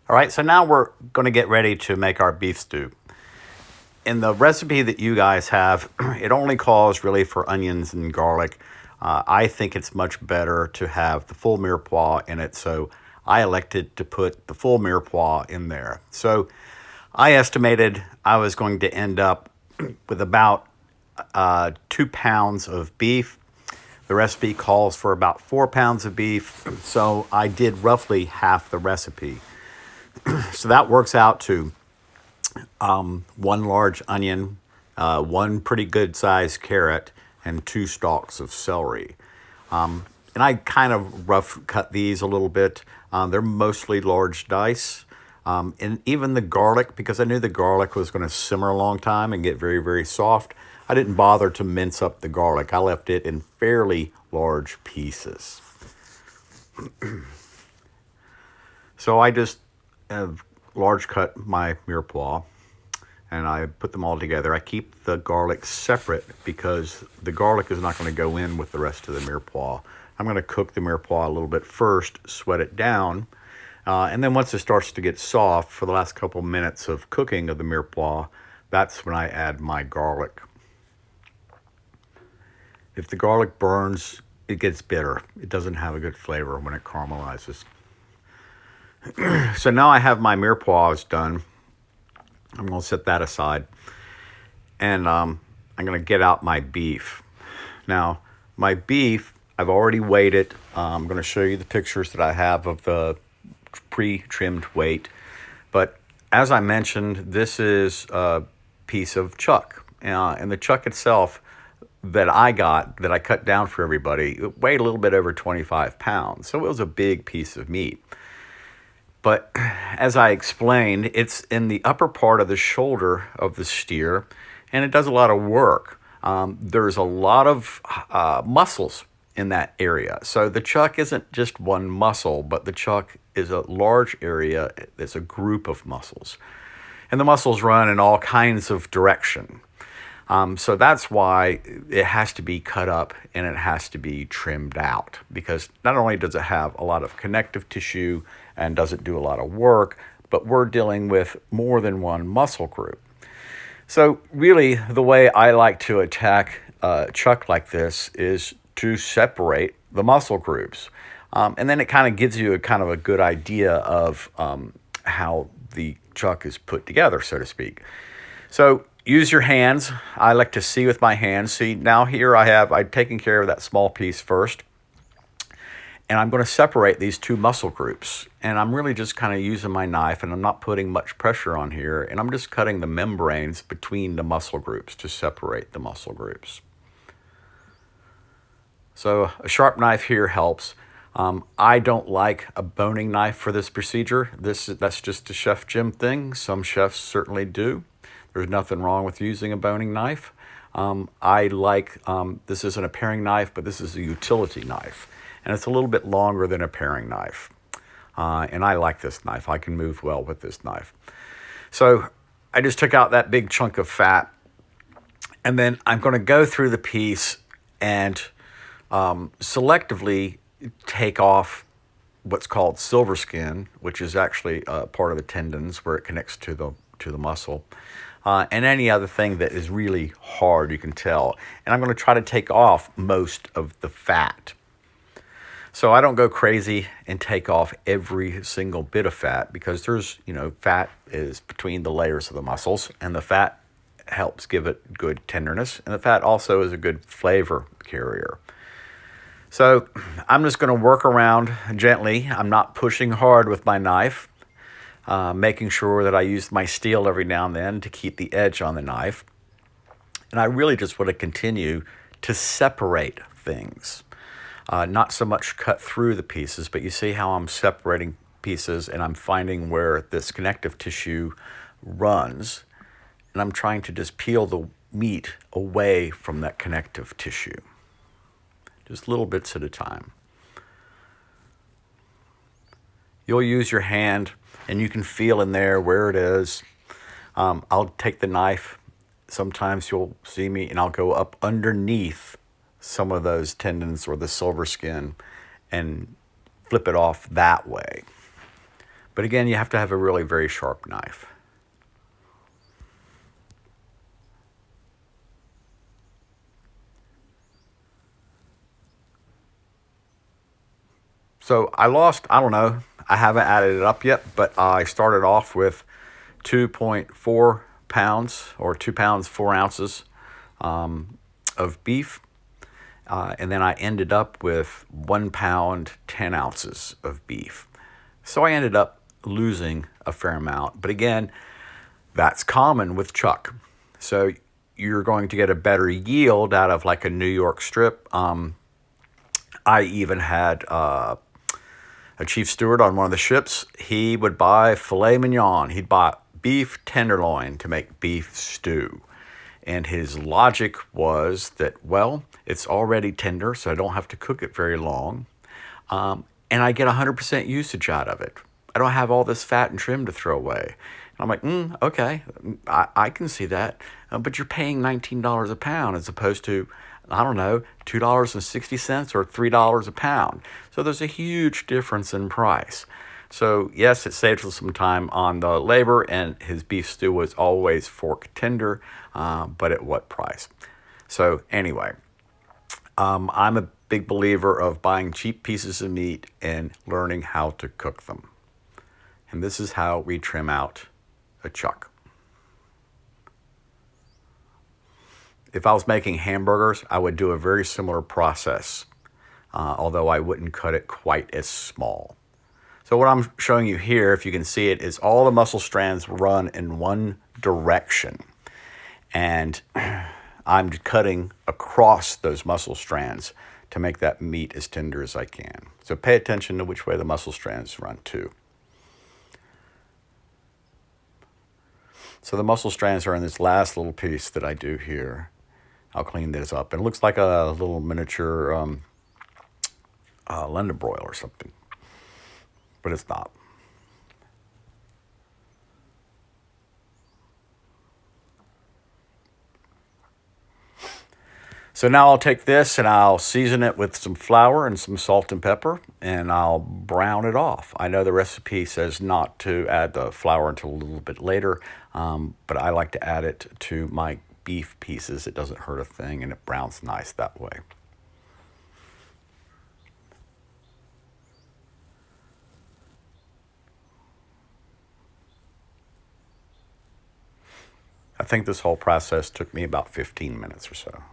All right, so now we're going to get ready to make our beef stew. In the recipe that you guys have, it only calls really for onions and garlic. I think it's much better to have the full mirepoix in it, so I elected to put the full mirepoix in there. So I estimated I was going to end up with about 2 pounds of beef. The recipe calls for about 4 pounds of beef, so I did roughly half the recipe. So that works out to one large onion, one pretty good sized carrot, and 2 stalks of celery. And I kind of rough cut these a little bit. They're mostly large dice. And even the garlic, because I knew the garlic was going to simmer a long time and get very, very soft, I didn't bother to mince up the garlic. I left it in fairly large pieces. So I just have large cut my mirepoix and I put them all together. I keep the garlic separate because the garlic is not going to go in with the rest of the mirepoix. I'm going to cook the mirepoix a little bit first, sweat it down, and then once it starts to get soft, for the last couple minutes of cooking of the mirepoix, that's when I add my garlic. If the garlic burns, it gets bitter. It doesn't have a good flavor when it caramelizes. So now I have my mirepoix done. I'm going to set that aside. And I'm going to get out my beef. Now, my beef, I've already weighed it. I'm going to show you the pictures that I have of the pre-trimmed weight. But as I mentioned, this is a piece of chuck. And the chuck itself that I cut down for everybody, it weighed a little bit over 25 pounds. So it was a big piece of meat. But as I explained, it's in the upper part of the shoulder of the steer, and it does a lot of work. There's a lot of muscles in that area. So the chuck isn't just one muscle, but the chuck is a large area. It's a group of muscles. And the muscles run in all kinds of direction. So that's why it has to be cut up and it has to be trimmed out, because not only does it have a lot of connective tissue and does it do a lot of work, but we're dealing with more than one muscle group. So really the way I like to attack a chuck like this is to separate the muscle groups. And then it kind of gives you a kind of a good idea of how the chuck is put together, so to speak. So use your hands. I like to see with my hands. See, now here I've taken care of that small piece first. And I'm going to separate these two muscle groups. And I'm really just kind of using my knife, and I'm not putting much pressure on here. And I'm just cutting the membranes between the muscle groups to separate the muscle groups. So a sharp knife here helps. I don't like a boning knife for this procedure. That's just a Chef Jim thing. Some chefs certainly do. There's nothing wrong with using a boning knife. I like, this isn't a paring knife, but this is a utility knife. And it's a little bit longer than a paring knife. And I like this knife. I can move well with this knife. So I just took out that big chunk of fat. And then I'm going to go through the piece and selectively take off what's called silver skin, which is actually part of the tendons where it connects to the muscle. And any other thing that is really hard, you can tell. And I'm going to try to take off most of the fat. So I don't go crazy and take off every single bit of fat, because there's, fat is between the layers of the muscles, and the fat helps give it good tenderness, and the fat also is a good flavor carrier. So I'm just going to work around gently. I'm not pushing hard with my knife, making sure that I use my steel every now and then to keep the edge on the knife. And I really just want to continue to separate things. Not so much cut through the pieces, but you see how I'm separating pieces and I'm finding where this connective tissue runs. And I'm trying to just peel the meat away from that connective tissue. Just little bits at a time. You'll use your hand and you can feel in there where it is. I'll take the knife. Sometimes you'll see me and I'll go up underneath some of those tendons or the silver skin and flip it off that way. But again, you have to have a really very sharp knife. So I lost, I don't know, I haven't added it up yet, but I started off with 2.4 pounds or 2 pounds, 4 ounces of beef. And then I ended up with 1 pound, 10 ounces of beef. So I ended up losing a fair amount. But again, that's common with chuck. So you're going to get a better yield out of like a New York strip. I even had a chief steward on one of the ships. He would buy filet mignon. He'd buy beef tenderloin to make beef stew. And his logic was that, well, it's already tender, so I don't have to cook it very long. And I get 100% usage out of it. I don't have all this fat and trim to throw away. And I'm like, okay, I can see that. But you're paying $19 a pound as opposed to, I don't know, $2.60 or $3 a pound. So there's a huge difference in price. So yes, it saves us some time on the labor, and his beef stew was always fork tender, but at what price? So anyway, I'm a big believer of buying cheap pieces of meat and learning how to cook them. And this is how we trim out a chuck. If I was making hamburgers, I would do a very similar process, although I wouldn't cut it quite as small. So what I'm showing you here, if you can see it, is all the muscle strands run in one direction. And I'm cutting across those muscle strands to make that meat as tender as I can. So pay attention to which way the muscle strands run too. So the muscle strands are in this last little piece that I do here. I'll clean this up. And it looks like a little miniature London broil or something, but it's not. So now I'll take this and I'll season it with some flour and some salt and pepper, and I'll brown it off. I know the recipe says not to add the flour until a little bit later, but I like to add it to my beef pieces. It doesn't hurt a thing, and it browns nice that way. I think this whole process took me about 15 minutes or so.